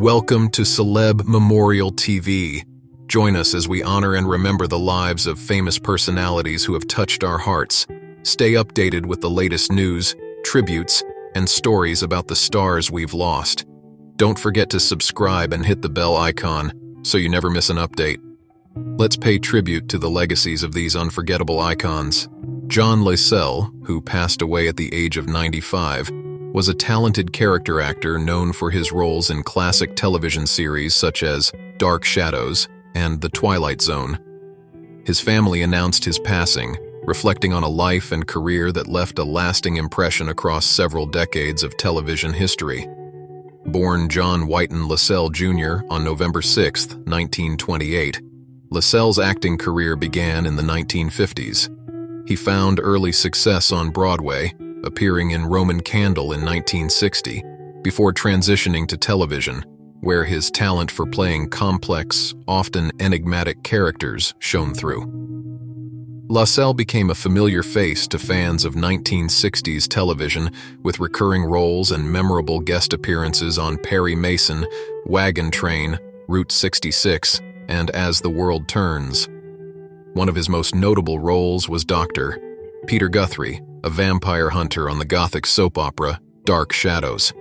Welcome to CelebMemorialTV. Join us as we honor and remember the lives of famous personalities who have touched our hearts. Stay updated with the latest news, tributes, and stories about the stars we've lost. Don't forget to subscribe and hit the bell icon so you never miss an update. Let's pay tribute to the legacies of these unforgettable icons. John Lasell, who passed away at the age of 95, was a talented character actor known for his roles in classic television series such as Dark Shadows and The Twilight Zone. His family announced his passing, reflecting on a life and career that left a lasting impression across several decades of television history. Born John Whiten Lasell Jr. on November 6, 1928, Lasell's acting career began in the 1950s. He found early success on Broadway, appearing in Roman Candle in 1960, before transitioning to television, where his talent for playing complex, often enigmatic characters shone through. Lasell became a familiar face to fans of 1960s television, with recurring roles and memorable guest appearances on Perry Mason, Wagon Train, Route 66, and As the World Turns. One of his most notable roles was Dr. Peter Guthrie, a vampire hunter on the Gothic soap opera Dark Shadows.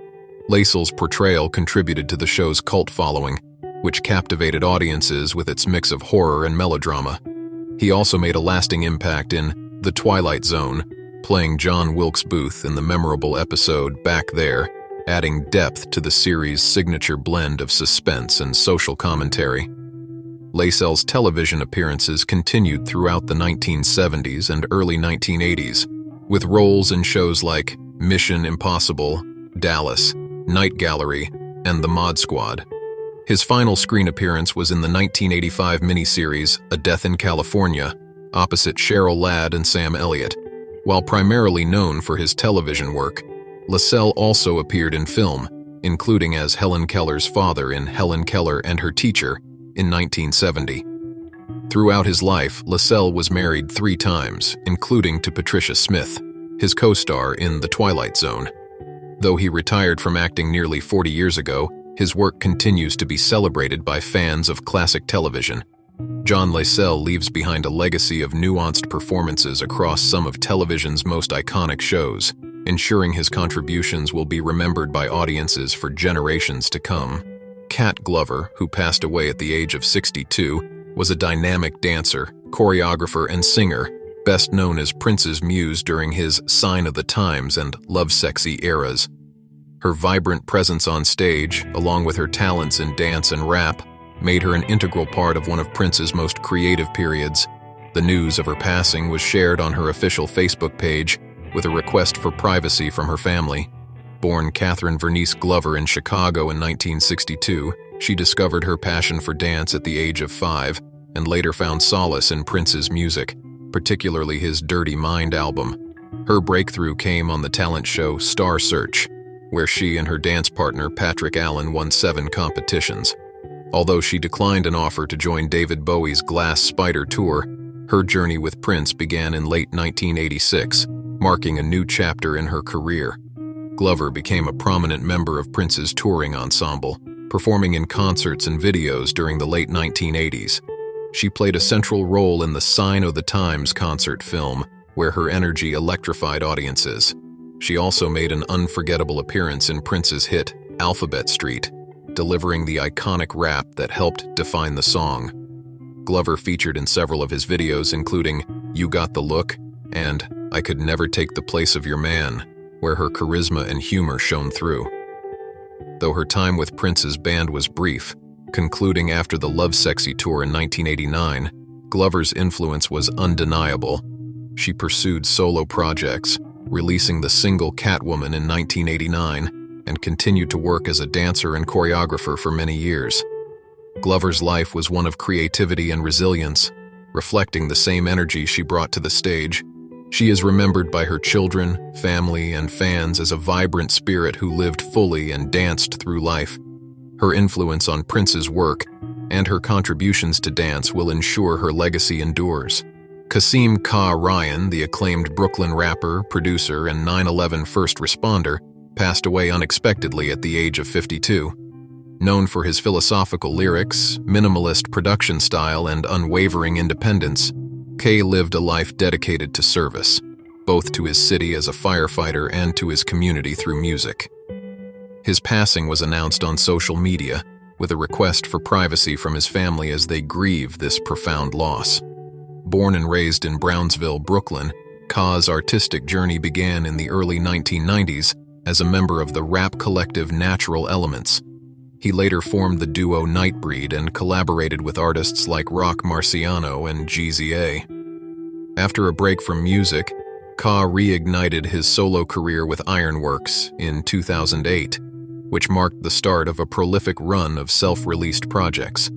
Lasell's portrayal contributed to the show's cult following, which captivated audiences with its mix of horror and melodrama. He also made a lasting impact in The Twilight Zone, playing John Wilkes Booth in the memorable episode Back There, adding depth to the series' signature blend of suspense and social commentary. Lasell's television appearances continued throughout the 1970s and early 1980s, with roles in shows like Mission Impossible, Dallas, Night Gallery, and The Mod Squad. His final screen appearance was in the 1985 miniseries A Death in California, opposite Cheryl Ladd and Sam Elliott. While primarily known for his television work, Lasell also appeared in film, including as Helen Keller's father in Helen Keller and Her Teacher in 1970. Throughout his life, Lasell was married 3 times, including to Patricia Smith, his co-star in The Twilight Zone. Though he retired from acting nearly 40 years ago, his work continues to be celebrated by fans of classic television. John Lasell leaves behind a legacy of nuanced performances across some of television's most iconic shows, ensuring his contributions will be remembered by audiences for generations to come. Cat Glover, who passed away at the age of 62, was a dynamic dancer, choreographer, and singer, best known as Prince's muse during his Sign of the Times and Lovesexy eras. Her vibrant presence on stage, along with her talents in dance and rap, made her an integral part of one of Prince's most creative periods. The news of her passing was shared on her official Facebook page, with a request for privacy from her family. Born Catherine Vernice Glover in Chicago in 1962, she discovered her passion for dance at the age of 5 and later found solace in Prince's music, particularly his Dirty Mind album. Her breakthrough came on the talent show Star Search, where she and her dance partner Patrick Allen won 7 competitions. Although she declined an offer to join David Bowie's Glass Spider tour, her journey with Prince began in late 1986, marking a new chapter in her career. Glover became a prominent member of Prince's touring ensemble, performing in concerts and videos during the late 1980s. She played a central role in the Sign of the Times concert film, where her energy electrified audiences. She also made an unforgettable appearance in Prince's hit, Alphabet Street, delivering the iconic rap that helped define the song. Glover featured in several of his videos, including You Got the Look and I Could Never Take the Place of Your Man, where her charisma and humor shone through. Though her time with Prince's band was brief, concluding after the Lovesexy tour in 1989, Glover's influence was undeniable. She pursued solo projects, releasing the single Catwoman in 1989, and continued to work as a dancer and choreographer for many years. Glover's life was one of creativity and resilience, reflecting the same energy she brought to the stage. She is remembered by her children, family, and fans as a vibrant spirit who lived fully and danced through life. Her influence on Prince's work and her contributions to dance will ensure her legacy endures. Casper K Ryan, the acclaimed Brooklyn rapper, producer, and 9/11 first responder, passed away unexpectedly at the age of 52. Known for his philosophical lyrics, minimalist production style, and unwavering independence, K lived a life dedicated to service, both to his city as a firefighter and to his community through music. His passing was announced on social media, with a request for privacy from his family as they grieve this profound loss. Born and raised in Brownsville, Brooklyn, K's artistic journey began in the early 1990s as a member of the rap collective Natural Elements. He later formed the duo Nightbreed and collaborated with artists like Rock Marciano and Jeezy. After a break from music, K reignited his solo career with Ironworks in 2008, which marked the start of a prolific run of self-released projects.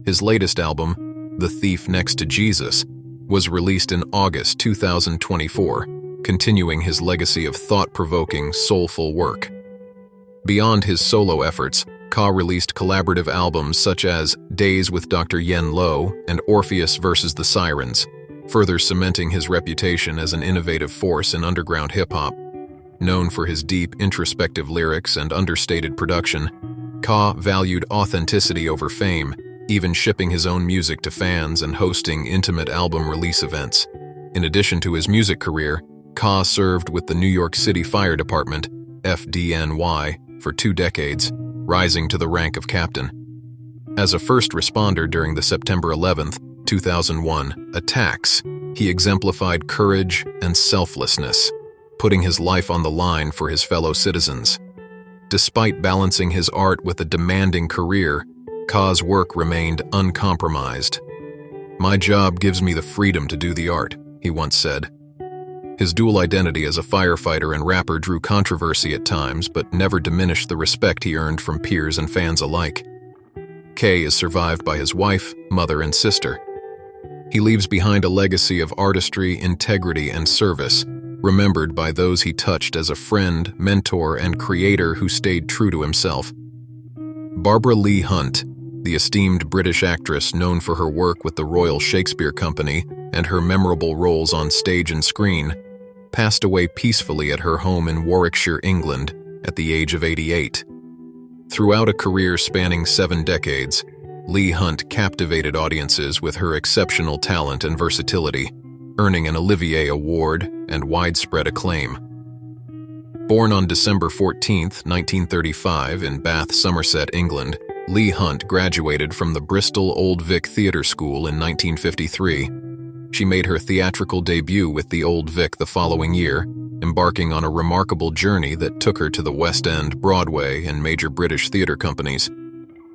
His latest album, The Thief Next to Jesus, was released in August 2024, continuing his legacy of thought-provoking, soulful work. Beyond his solo efforts, K released collaborative albums such as Days with Dr. Yen Lo and Orpheus vs. the Sirens, further cementing his reputation as an innovative force in underground hip-hop. Known for his deep, introspective lyrics and understated production, K valued authenticity over fame, even shipping his own music to fans and hosting intimate album release events. In addition to his music career, K served with the New York City Fire Department, FDNY, for 2 decades, rising to the rank of captain. As a first responder during the September 11, 2001 attacks, he exemplified courage and selflessness, putting his life on the line for his fellow citizens. Despite balancing his art with a demanding career, K's work remained uncompromised. "My job gives me the freedom to do the art," he once said. His dual identity as a firefighter and rapper drew controversy at times, but never diminished the respect he earned from peers and fans alike. K is survived by his wife, mother, and sister. He leaves behind a legacy of artistry, integrity, and service, remembered by those he touched as a friend, mentor, and creator who stayed true to himself. Barbara Leigh-Hunt, the esteemed British actress known for her work with the Royal Shakespeare Company and her memorable roles on stage and screen, passed away peacefully at her home in Warwickshire, England, at the age of 88. Throughout a career spanning 7 decades, Leigh-Hunt captivated audiences with her exceptional talent and versatility, earning an Olivier Award and widespread acclaim. Born on December 14, 1935 in Bath, Somerset, England, Leigh-Hunt graduated from the Bristol Old Vic Theatre School in 1953. She made her theatrical debut with the Old Vic the following year, embarking on a remarkable journey that took her to the West End, Broadway, and major British theatre companies.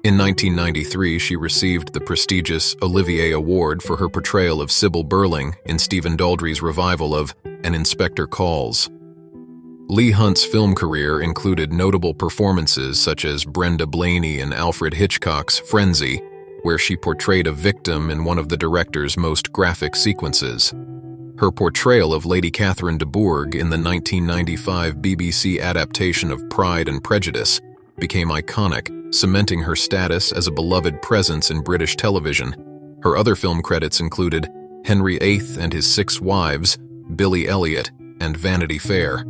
In 1993, she received the prestigious Olivier Award for her portrayal of Sybil Burling in Stephen Daldry's revival of An Inspector Calls. Leigh-Hunt's film career included notable performances such as Brenda Blaney in Alfred Hitchcock's Frenzy, where she portrayed a victim in one of the director's most graphic sequences. Her portrayal of Lady Catherine de Bourgh in the 1995 BBC adaptation of Pride and Prejudice became iconic, cementing her status as a beloved presence in British television. Her other film credits included Henry VIII and His 6 Wives, Billy Elliot, and Vanity Fair.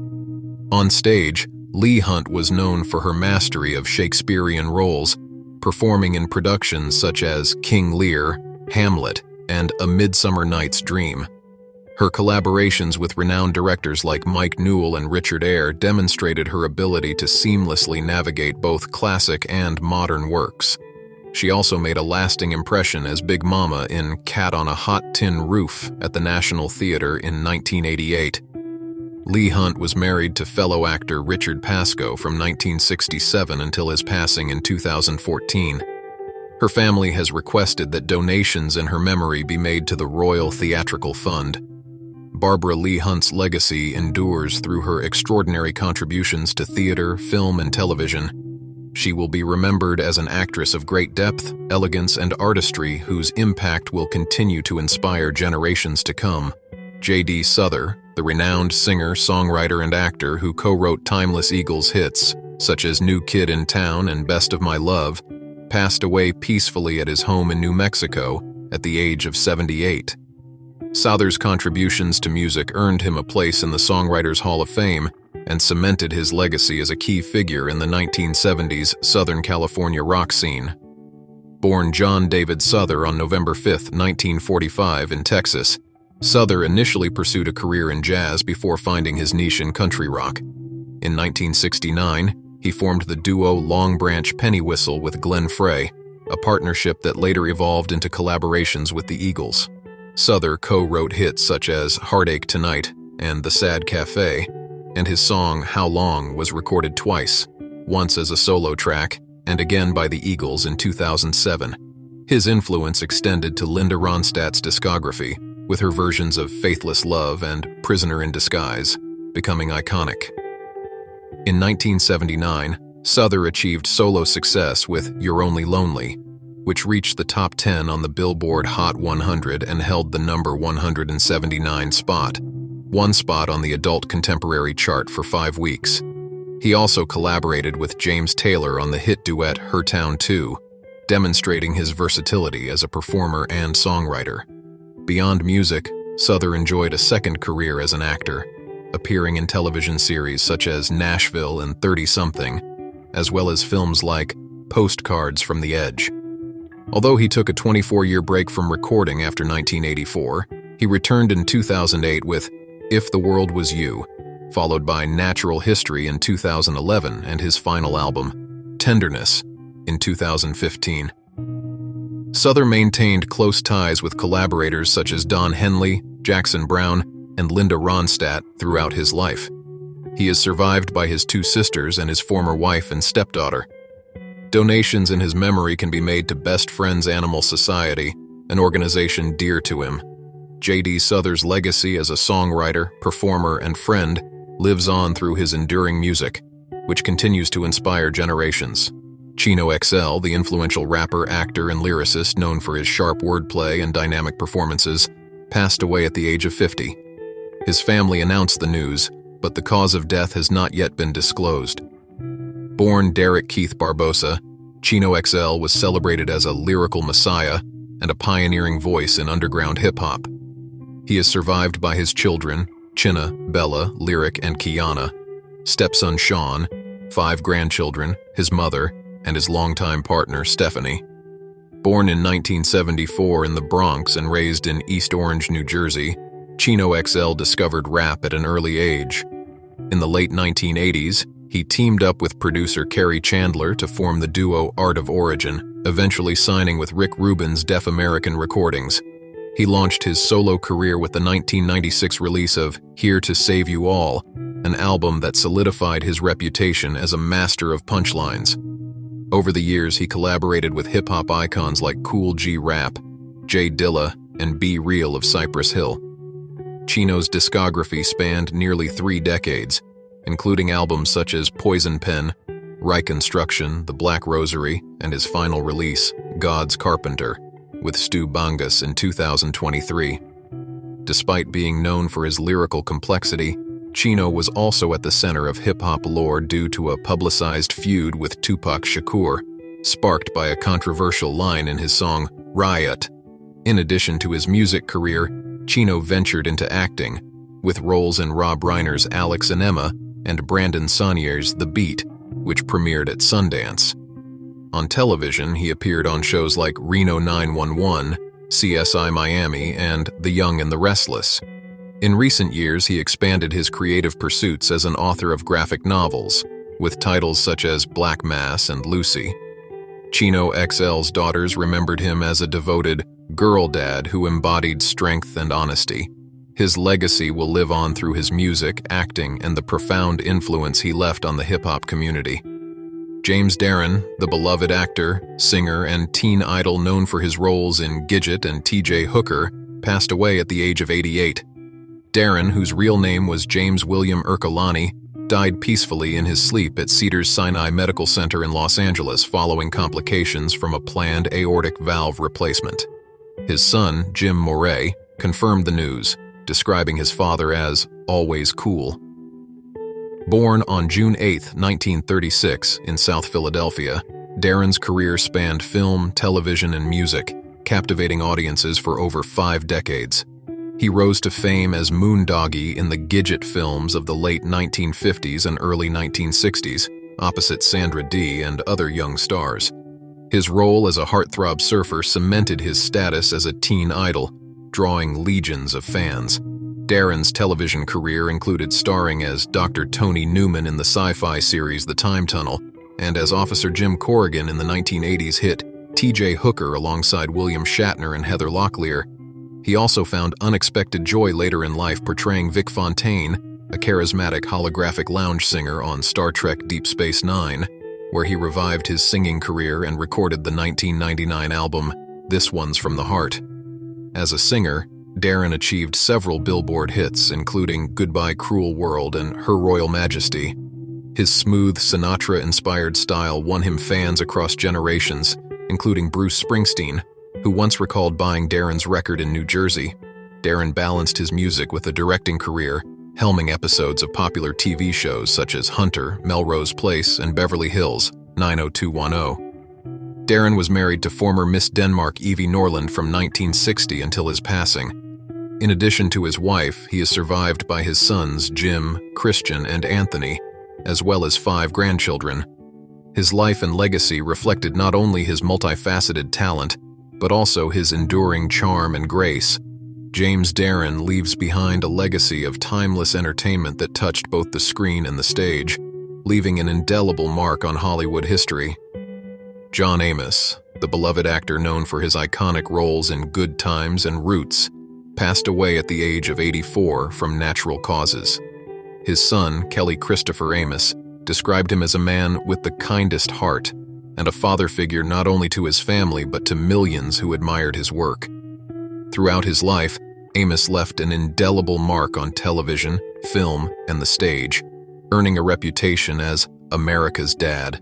On stage, Leigh-Hunt was known for her mastery of Shakespearean roles, performing in productions such as King Lear, Hamlet, and A Midsummer Night's Dream. Her collaborations with renowned directors like Mike Newell and Richard Eyre demonstrated her ability to seamlessly navigate both classic and modern works. She also made a lasting impression as Big Mama in Cat on a Hot Tin Roof at the National Theatre in 1988. Leigh-Hunt was married to fellow actor Richard Pascoe from 1967 until his passing in 2014. Her family has requested that donations in her memory be made to the Royal Theatrical Fund. Barbara Leigh-Hunt's legacy endures through her extraordinary contributions to theater, film, and television. She will be remembered as an actress of great depth, elegance, and artistry whose impact will continue to inspire generations to come. J.D. Souther, the renowned singer, songwriter, and actor who co-wrote timeless Eagles hits, such as New Kid in Town and Best of My Love, passed away peacefully at his home in New Mexico at the age of 78. Souther's contributions to music earned him a place in the Songwriters Hall of Fame and cemented his legacy as a key figure in the 1970s Southern California rock scene. Born John David Souther on November 5, 1945 in Texas, Souther initially pursued a career in jazz before finding his niche in country rock. In 1969, he formed the duo Long Branch Penny Whistle with Glenn Frey, a partnership that later evolved into collaborations with the Eagles. Souther co-wrote hits such as Heartache Tonight and The Sad Cafe, and his song How Long was recorded twice, once as a solo track and again by the Eagles in 2007. His influence extended to Linda Ronstadt's discography, with her versions of Faithless Love and Prisoner in Disguise becoming iconic. In 1979, Souther achieved solo success with You're Only Lonely, which reached the top 10 on the Billboard Hot 100 and held the number 179 spot, one spot on the adult contemporary chart for 5 weeks. He also collaborated with James Taylor on the hit duet Her Town 2, demonstrating his versatility as a performer and songwriter. Beyond music, Souther enjoyed a second career as an actor, appearing in television series such as Nashville and 30-something, as well as films like Postcards from the Edge. Although he took a 24-year break from recording after 1984, he returned in 2008 with If the World Was You, followed by Natural History in 2011 and his final album, Tenderness, in 2015. Souther maintained close ties with collaborators such as Don Henley, Jackson Browne, and Linda Ronstadt throughout his life. He is survived by his 2 sisters and his former wife and stepdaughter. Donations in his memory can be made to Best Friends Animal Society, an organization dear to him. J.D. Souther's legacy as a songwriter, performer, and friend lives on through his enduring music, which continues to inspire generations. Chino XL, the influential rapper, actor, and lyricist known for his sharp wordplay and dynamic performances, passed away at the age of 50. His family announced the news, but the cause of death has not yet been disclosed. Born Derek Keith Barbosa, Chino XL was celebrated as a lyrical messiah and a pioneering voice in underground hip-hop. He is survived by his children, Chinna, Bella, Lyric, and Kiana, stepson Shone, 5 grandchildren, his mother, and his longtime partner, Stephanie. Born in 1974 in the Bronx and raised in East Orange, New Jersey, Chino XL discovered rap at an early age. In the late 1980s, he teamed up with producer Kerry Chandler to form the duo Art of Origin, eventually signing with Rick Rubin's Deaf American Recordings. He launched his solo career with the 1996 release of Here to Save You All, an album that solidified his reputation as a master of punchlines. Over the years, he collaborated with hip-hop icons like Kool G Rap, Jay Dilla, and Be Real of Cypress Hill. Chino's discography spanned nearly 3 decades, including albums such as Poison Pen, Reconstruction, The Black Rosary, and his final release, God's Carpenter, with Stu Bangas in 2023. Despite being known for his lyrical complexity, Chino was also at the center of hip-hop lore due to a publicized feud with Tupac Shakur, sparked by a controversial line in his song, Riot. In addition to his music career, Chino ventured into acting, with roles in Rob Reiner's Alex and Emma and Brandon Saunier's The Beat, which premiered at Sundance. On television, he appeared on shows like Reno 911, CSI Miami, and The Young and the Restless. In recent years, he expanded his creative pursuits as an author of graphic novels, with titles such as Black Mass and Lucy. Chino XL's daughters remembered him as a devoted girl dad who embodied strength and honesty. His legacy will live on through his music, acting, and the profound influence he left on the hip-hop community. James Darren, the beloved actor, singer, and teen idol known for his roles in Gidget and T.J. Hooker, passed away at the age of 88. Darren, whose real name was James William Ercolani, died peacefully in his sleep at Cedars-Sinai Medical Center in Los Angeles following complications from a planned aortic valve replacement. His son, Jim Moret, confirmed the news, describing his father as always cool. Born on June 8, 1936, in South Philadelphia, Darren's career spanned film, television, and music, captivating audiences for over 5 decades. He rose to fame as Moondoggie in the Gidget films of the late 1950s and early 1960s, opposite Sandra Dee and other young stars. His role as a heartthrob surfer cemented his status as a teen idol, drawing legions of fans. Darren's television career included starring as Dr. Tony Newman in the sci-fi series The Time Tunnel, and as Officer Jim Corrigan in the 1980s hit T.J. Hooker alongside William Shatner and Heather Locklear. He also found unexpected joy later in life portraying Vic Fontaine, a charismatic holographic lounge singer on Star Trek Deep Space Nine, where he revived his singing career and recorded the 1999 album This One's from the Heart. As a singer, Darren achieved several Billboard hits, including Goodbye Cruel World and Her Royal Majesty. His smooth, Sinatra-inspired style won him fans across generations, including Bruce Springsteen, who once recalled buying Darren's record in New Jersey. Darren balanced his music with a directing career, helming episodes of popular TV shows such as Hunter, Melrose Place, and Beverly Hills 90210. Darren was married to former Miss Denmark Evie Norland from 1960 until his passing. In addition to his wife, he is survived by his sons Jim, Christian, and Anthony, as well as 5 grandchildren. His life and legacy reflected not only his multifaceted talent, but also his enduring charm and grace. James Darren leaves behind a legacy of timeless entertainment that touched both the screen and the stage, leaving an indelible mark on Hollywood history. John Amos, the beloved actor known for his iconic roles in Good Times and Roots, passed away at the age of 84 from natural causes. His son, Kelly Christopher Amos, described him as a man with the kindest heart and a father figure not only to his family but to millions who admired his work. Throughout his life, Amos left an indelible mark on television, film, and the stage, earning a reputation as America's Dad.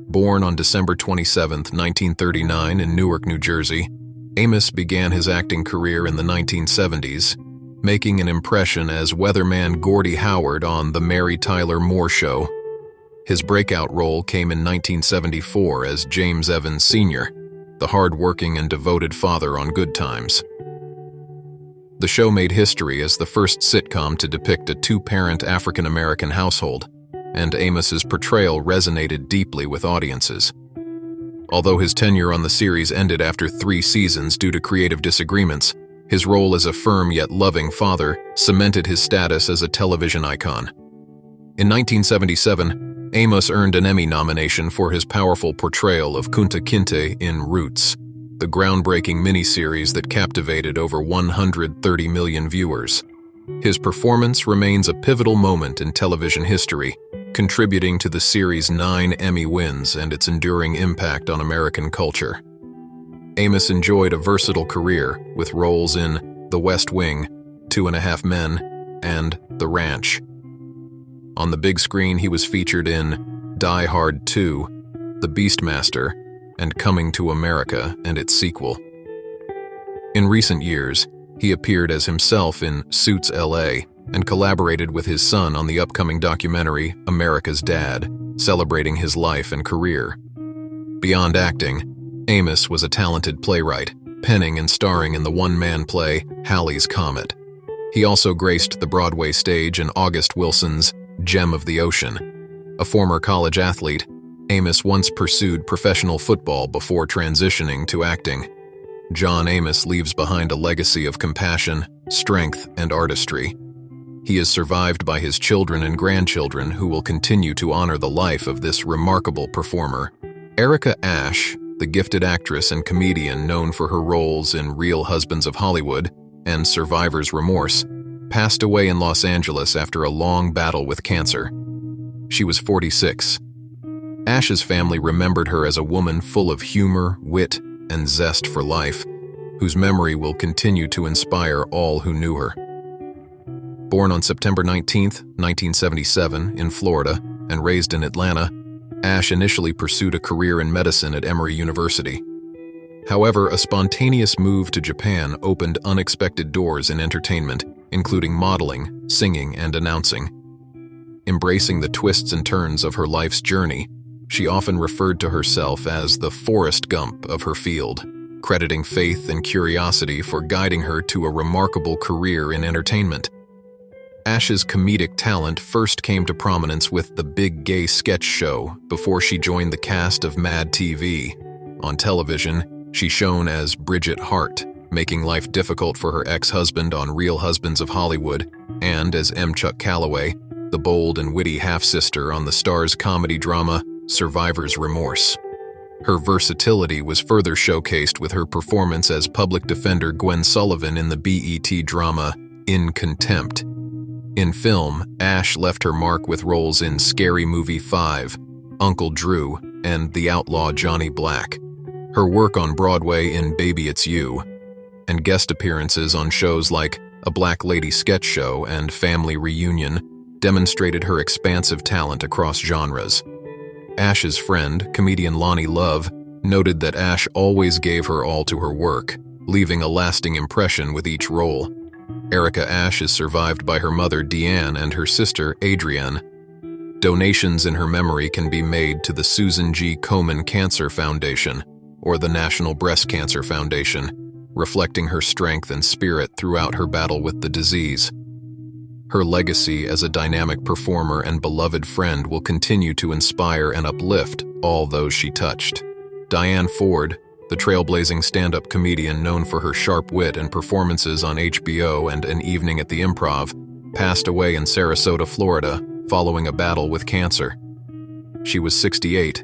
Born on December 27, 1939 in Newark, New Jersey, Amos began his acting career in the 1970s, making an impression as weatherman Gordie Howard on The Mary Tyler Moore Show. His breakout role came in 1974 as James Evans Sr., the hard-working and devoted father on Good Times. The show made history as the first sitcom to depict a 2-parent African-American household, and Amos's portrayal resonated deeply with audiences. Although his tenure on the series ended after 3 seasons due to creative disagreements, his role as a firm yet loving father cemented his status as a television icon. In 1977, Amos earned an Emmy nomination for his powerful portrayal of Kunta Kinte in Roots, the groundbreaking miniseries that captivated over 130 million viewers. His performance remains a pivotal moment in television history, contributing to the series' 9 Emmy wins and its enduring impact on American culture. Amos enjoyed a versatile career with roles in The West Wing, 2.5 Men, and The Ranch. On the big screen, he was featured in Die Hard 2, The Beastmaster, and Coming to America and its sequel. In recent years, he appeared as himself in Suits LA and collaborated with his son on the upcoming documentary America's Dad, celebrating his life and career. Beyond acting, Amos was a talented playwright, penning and starring in the one-man play Halley's Comet. He also graced the Broadway stage in August Wilson's Gem of the Ocean. A former college athlete, Amos once pursued professional football before transitioning to acting. John Amos leaves behind a legacy of compassion, strength, and artistry. He is survived by his children and grandchildren who will continue to honor the life of this remarkable performer. Erica Ashe, the gifted actress and comedian known for her roles in Real Husbands of Hollywood and Survivor's Remorse, passed away in Los Angeles after a long battle with cancer. She was 46. Ashe's family remembered her as a woman full of humor, wit, and zest for life, whose memory will continue to inspire all who knew her. Born on September 19, 1977, in Florida, and raised in Atlanta, Ashe initially pursued a career in medicine at Emory University. However, a spontaneous move to Japan opened unexpected doors in entertainment, including modeling, singing, and announcing. Embracing the twists and turns of her life's journey, she often referred to herself as the Forrest Gump of her field. crediting faith and curiosity for guiding her to a remarkable career in entertainment. Ash's comedic talent first came to prominence with The Big Gay Sketch Show before she joined the cast of Mad TV. On television, she shone as Bridget Hart, making life difficult for her ex-husband on Real Husbands of Hollywood, and as M. Chuck Calloway, the bold and witty half-sister on the Star's comedy drama Survivor's Remorse. Her versatility was further showcased with her performance as public defender Gwen Sullivan in the BET drama In Contempt. In film, Ash left her mark with roles in Scary Movie 5, Uncle Drew, and The Outlaw Johnny Black. Her work on Broadway in Baby It's You, and guest appearances on shows like A Black Lady Sketch Show and Family Reunion demonstrated her expansive talent across genres. Ash's friend, comedian Lonnie Love, noted that Ash always gave her all to her work, leaving a lasting impression with each role. Erica Ash is survived by her mother Diane and her sister Adrienne. Donations in her memory can be made to the Susan G. Komen Cancer Foundation or the National Breast Cancer Foundation, reflecting her strength and spirit throughout her battle with the disease. Her legacy as a dynamic performer and beloved friend will continue to inspire and uplift all those she touched. Diane Ford, the trailblazing stand-up comedian known for her sharp wit and performances on HBO and An Evening at the Improv, passed away in Sarasota, Florida, following a battle with cancer. She was 68.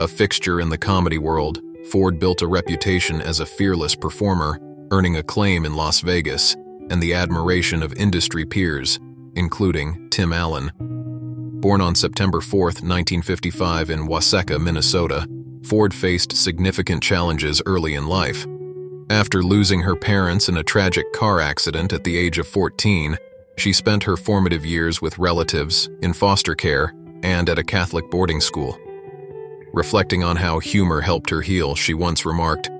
A fixture in the comedy world, Ford built a reputation as a fearless performer, earning acclaim in Las Vegas and the admiration of industry peers, including Tim Allen. Born on September 4, 1955 in Waseca, Minnesota, Ford faced significant challenges early in life. After losing her parents in a tragic car accident at the age of 14, she spent her formative years with relatives, in foster care, and at a Catholic boarding school. Reflecting on how humor helped her heal, she once remarked,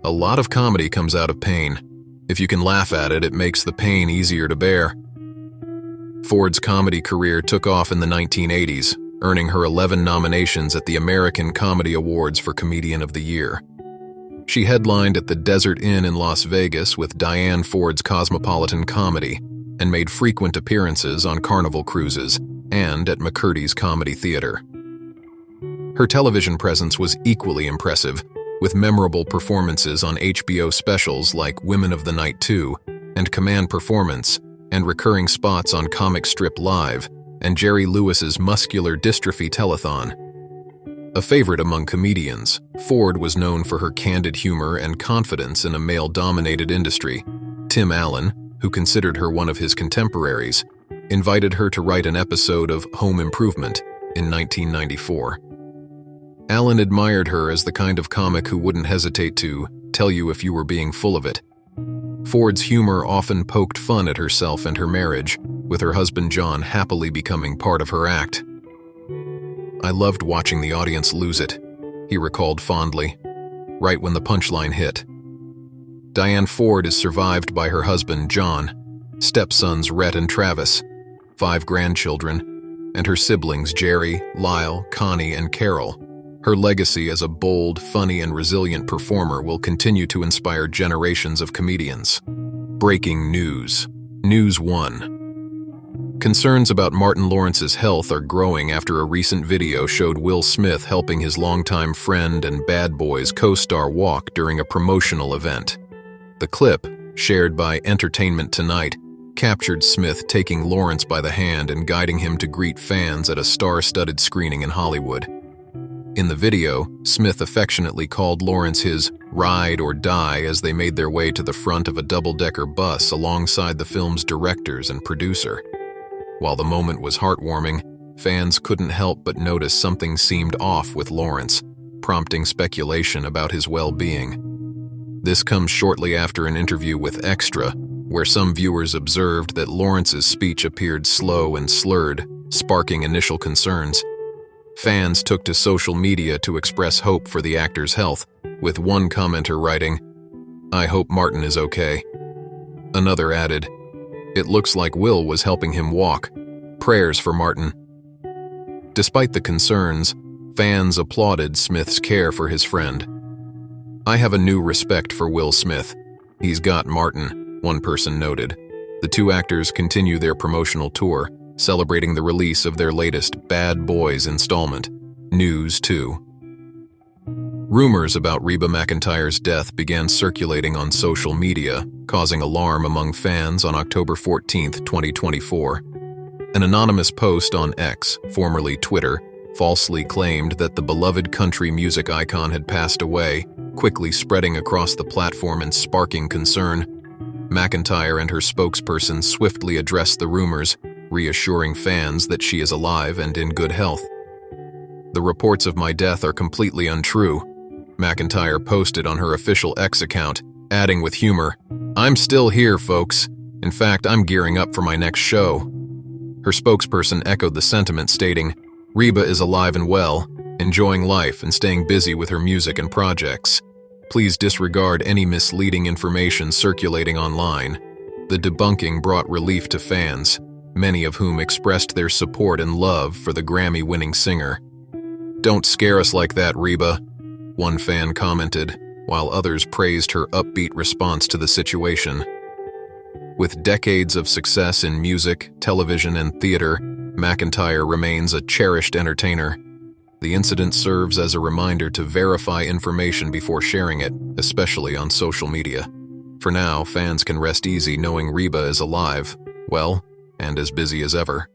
"A lot of comedy comes out of pain. If you can laugh at it, it makes the pain easier to bear." Ford's comedy career took off in the 1980s, earning her 11 nominations at the American Comedy Awards for Comedian of the Year. She headlined at the Desert Inn in Las Vegas with Diane Ford's Cosmopolitan Comedy and made frequent appearances on Carnival cruises and at McCurdy's Comedy Theater. Her television presence was equally impressive, with memorable performances on HBO specials like Women of the Night 2 and Command Performance, and recurring spots on Comic Strip Live and Jerry Lewis's Muscular Dystrophy Telethon. A favorite among comedians, Ford was known for her candid humor and confidence in a male-dominated industry. Tim Allen, who considered her one of his contemporaries, invited her to write an episode of Home Improvement in 1994. Allen admired her as the kind of comic who wouldn't hesitate to tell you if you were being full of it. Ford's humor often poked fun at herself and her marriage, with her husband John happily becoming part of her act. "I loved watching the audience lose it," he recalled fondly, right when the punchline hit. Diane Ford is survived by her husband John, stepsons Rhett and Travis, 5 grandchildren, and her siblings Jerry, Lyle, Connie, and Carol. Her legacy as a bold, funny, and resilient performer will continue to inspire generations of comedians. Breaking news. News 1. Concerns about Martin Lawrence's health are growing after a recent video showed Will Smith helping his longtime friend and Bad Boys co-star walk during a promotional event. The clip, shared by Entertainment Tonight, captured Smith taking Lawrence by the hand and guiding him to greet fans at a star-studded screening in Hollywood. In the video, Smith affectionately called Lawrence his ride or die as they made their way to the front of a double-decker bus alongside the film's directors and producer. While the moment was heartwarming, fans couldn't help but notice something seemed off with Lawrence, prompting speculation about his well-being. This comes shortly after an interview with Extra, where some viewers observed that Lawrence's speech appeared slow and slurred, sparking initial concerns. Fans took to social media to express hope for the actor's health, with one commenter writing, "I hope Martin is okay." Another added, "It looks like Will was helping him walk. Prayers for Martin." Despite the concerns, fans applauded Smith's care for his friend. "I have a new respect for Will Smith. He's got Martin," one person noted. The two actors continue their promotional tour, celebrating the release of their latest Bad Boys installment, News 2. Rumors about Reba McEntire's death began circulating on social media, causing alarm among fans on October 14, 2024. An anonymous post on X, formerly Twitter, falsely claimed that the beloved country music icon had passed away, quickly spreading across the platform and sparking concern. McEntire and her spokesperson swiftly addressed the rumors, reassuring fans that she is alive and in good health. "The reports of my death are completely untrue," McEntire posted on her official X account, adding with humor, "I'm still here, folks. In fact, I'm gearing up for my next show." Her spokesperson echoed the sentiment, stating, "Reba is alive and well, enjoying life and staying busy with her music and projects. Please disregard any misleading information circulating online." The debunking brought relief to fans, many of whom expressed their support and love for the Grammy-winning singer. "Don't scare us like that, Reba," one fan commented, while others praised her upbeat response to the situation. With decades of success in music, television, and theater, McEntire remains a cherished entertainer. The incident serves as a reminder to verify information before sharing it, especially on social media. For now, fans can rest easy knowing Reba is alive, well, and as busy as ever.